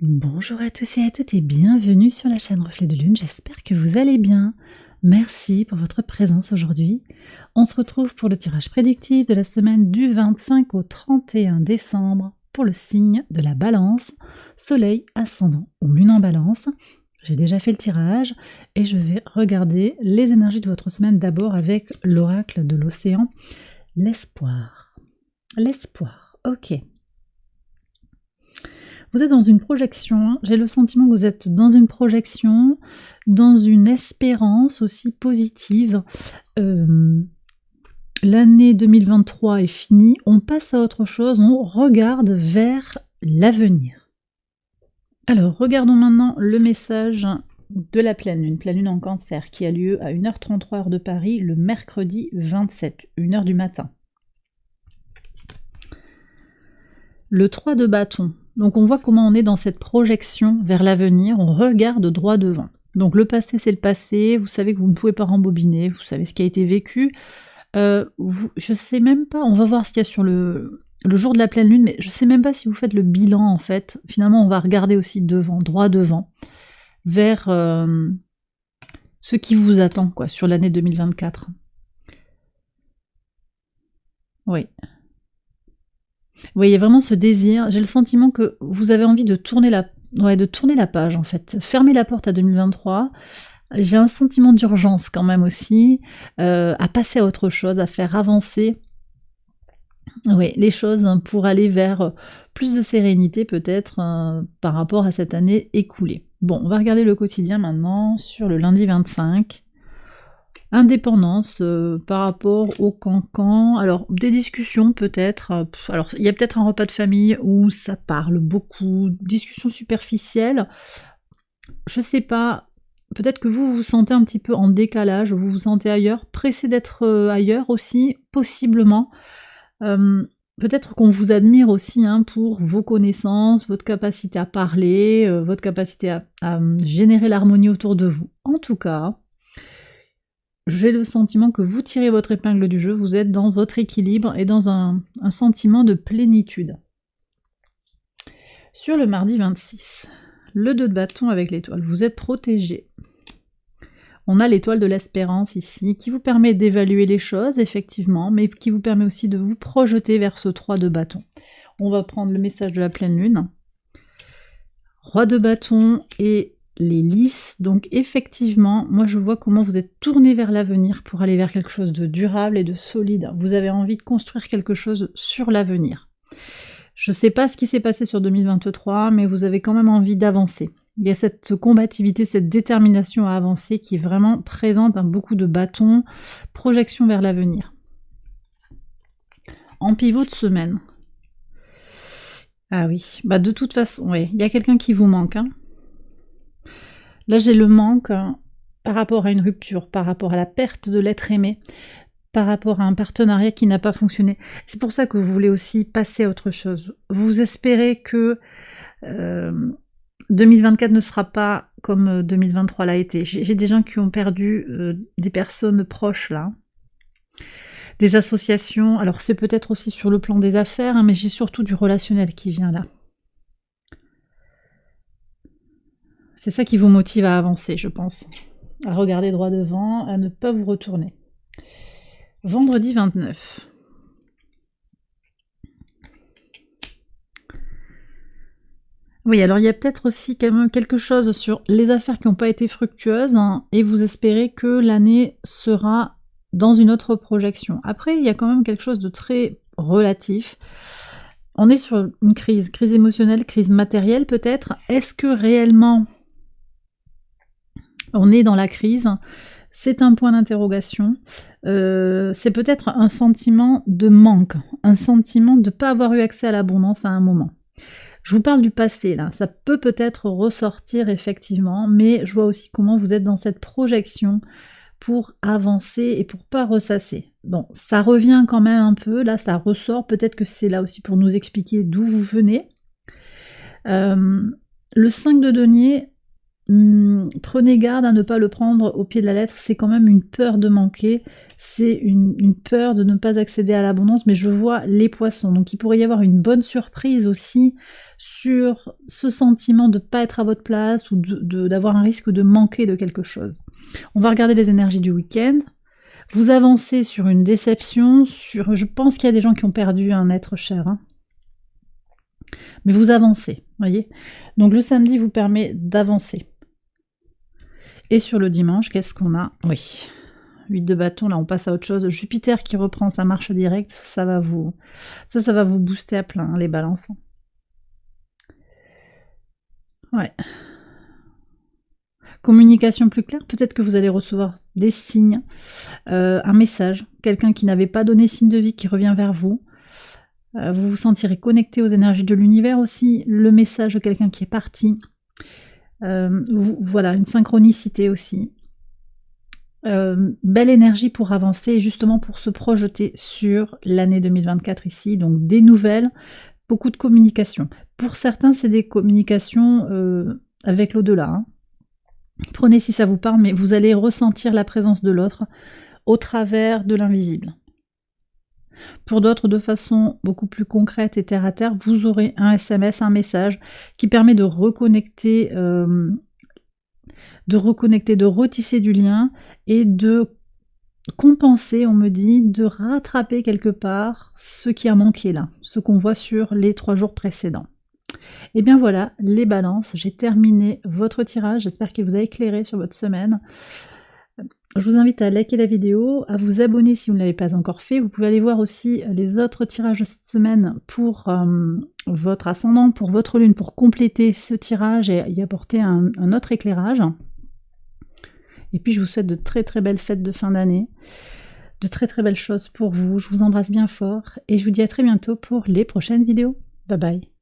Bonjour à tous et à toutes et bienvenue sur la chaîne Reflet de Lune, j'espère que vous allez bien. Merci pour votre présence aujourd'hui. On se retrouve pour le tirage prédictif de la semaine du 25 au 31 décembre pour le signe de la Balance, Soleil, Ascendant ou Lune en Balance. J'ai déjà fait le tirage et je vais regarder les énergies de votre semaine d'abord avec l'oracle de l'océan, l'espoir. L'espoir, ok. Vous êtes dans une projection, j'ai le sentiment que vous êtes dans une projection, dans une espérance aussi positive. L'année 2023 est finie, on passe à autre chose, on regarde vers l'avenir. Alors, regardons maintenant le message de la pleine lune en Cancer, qui a lieu à 1h33 heure de Paris, le mercredi 27, 1h du matin. Le 3 de bâton. Donc on voit comment on est dans cette projection vers l'avenir, on regarde droit devant. Donc le passé c'est le passé, vous savez que vous ne pouvez pas rembobiner, vous savez ce qui a été vécu. Je sais même pas, on va voir ce qu'il y a sur le jour de la pleine lune, mais je sais même pas si vous faites le bilan en fait. Finalement on va regarder aussi devant, droit devant, vers ce qui vous attend quoi sur l'année 2024. Oui. Oui, il y a vraiment ce désir. J'ai le sentiment que vous avez envie de tourner la page en fait. Fermer la porte à 2023. J'ai un sentiment d'urgence quand même aussi, à passer à autre chose, à faire avancer les choses pour aller vers plus de sérénité peut-être par rapport à cette année écoulée. Bon, on va regarder le quotidien maintenant sur le lundi 25. Indépendance par rapport au cancan, alors des discussions peut-être, alors il y a peut-être un repas de famille où ça parle beaucoup, discussions superficielles, je sais pas, peut-être que vous vous sentez un petit peu en décalage, vous vous sentez ailleurs, pressé d'être ailleurs aussi, possiblement, peut-être qu'on vous admire aussi pour vos connaissances, votre capacité à parler, votre capacité à générer l'harmonie autour de vous. En tout cas, j'ai le sentiment que vous tirez votre épingle du jeu, vous êtes dans votre équilibre et dans un sentiment de plénitude. Sur le mardi 26, le 2 de bâton avec l'étoile, vous êtes protégé. On a l'étoile de l'espérance ici, qui vous permet d'évaluer les choses, effectivement, mais qui vous permet aussi de vous projeter vers ce 3 de bâton. On va prendre le message de la pleine lune. Roi de bâton et les lys, donc effectivement, moi je vois comment vous êtes tourné vers l'avenir pour aller vers quelque chose de durable et de solide. Vous avez envie de construire quelque chose sur l'avenir. Je ne sais pas ce qui s'est passé sur 2023, mais vous avez quand même envie d'avancer. Il y a cette combativité, cette détermination à avancer qui est vraiment présente dans beaucoup de bâtons, projection vers l'avenir. En pivot de semaine. Ah oui, bah de toute façon, oui, il y a quelqu'un qui vous manque. Là, j'ai le manque par rapport à une rupture, par rapport à la perte de l'être aimé, par rapport à un partenariat qui n'a pas fonctionné. C'est pour ça que vous voulez aussi passer à autre chose. Vous espérez que 2024 ne sera pas comme 2023 l'a été. J'ai des gens qui ont perdu des personnes proches là, des associations. Alors c'est peut-être aussi sur le plan des affaires, mais j'ai surtout du relationnel qui vient là. C'est ça qui vous motive à avancer, je pense. À regarder droit devant, à ne pas vous retourner. Vendredi 29. Oui, alors il y a peut-être aussi quand même quelque chose sur les affaires qui n'ont pas été fructueuses, et vous espérez que l'année sera dans une autre projection. Après, il y a quand même quelque chose de très relatif. On est sur une crise émotionnelle, crise matérielle peut-être. Est-ce que réellement on est dans la crise? C'est un point d'interrogation. C'est peut-être un sentiment de manque, un sentiment de ne pas avoir eu accès à l'abondance à un moment. Je vous parle du passé là, ça peut-être ressortir effectivement, mais je vois aussi comment vous êtes dans cette projection pour avancer et pour pas ressasser. Bon, ça revient quand même un peu, là ça ressort, peut-être que c'est là aussi pour nous expliquer d'où vous venez. Le 5 de denier, prenez garde à ne pas le prendre au pied de la lettre, c'est quand même une peur de manquer, c'est une peur de ne pas accéder à l'abondance, mais je vois les poissons, donc il pourrait y avoir une bonne surprise aussi sur ce sentiment de ne pas être à votre place ou d'avoir un risque de manquer de quelque chose. On va regarder les énergies du week-end. Vous avancez sur une déception, je pense qu'il y a des gens qui ont perdu un être cher, hein. Mais vous avancez, voyez. Donc le samedi vous permet d'avancer. Et sur le dimanche, qu'est-ce qu'on a? Oui, 8 de bâton, là on passe à autre chose. Jupiter qui reprend sa marche directe, ça va vous booster à plein, hein, les balances. Ouais. Communication plus claire, peut-être que vous allez recevoir des signes, un message, quelqu'un qui n'avait pas donné signe de vie qui revient vers vous. Vous vous sentirez connecté aux énergies de l'univers aussi, le message de quelqu'un qui est parti. Voilà, une synchronicité aussi. Belle énergie pour avancer et justement pour se projeter sur l'année 2024 ici, donc des nouvelles, beaucoup de communication. Pour certains, c'est des communications avec l'au-delà, hein. Prenez si ça vous parle, mais vous allez ressentir la présence de l'autre au travers de l'invisible. Pour d'autres, de façon beaucoup plus concrète et terre à terre, vous aurez un SMS, un message qui permet de reconnecter, de retisser du lien et de compenser, on me dit, de rattraper quelque part ce qui a manqué là, ce qu'on voit sur les 3 jours précédents. Et bien voilà, les balances, j'ai terminé votre tirage, j'espère qu'il vous a éclairé sur votre semaine. Je vous invite à liker la vidéo, à vous abonner si vous ne l'avez pas encore fait. Vous pouvez aller voir aussi les autres tirages de cette semaine pour votre ascendant, pour votre lune, pour compléter ce tirage et y apporter un autre éclairage. Et puis je vous souhaite de très très belles fêtes de fin d'année, de très très belles choses pour vous. Je vous embrasse bien fort et je vous dis à très bientôt pour les prochaines vidéos. Bye bye.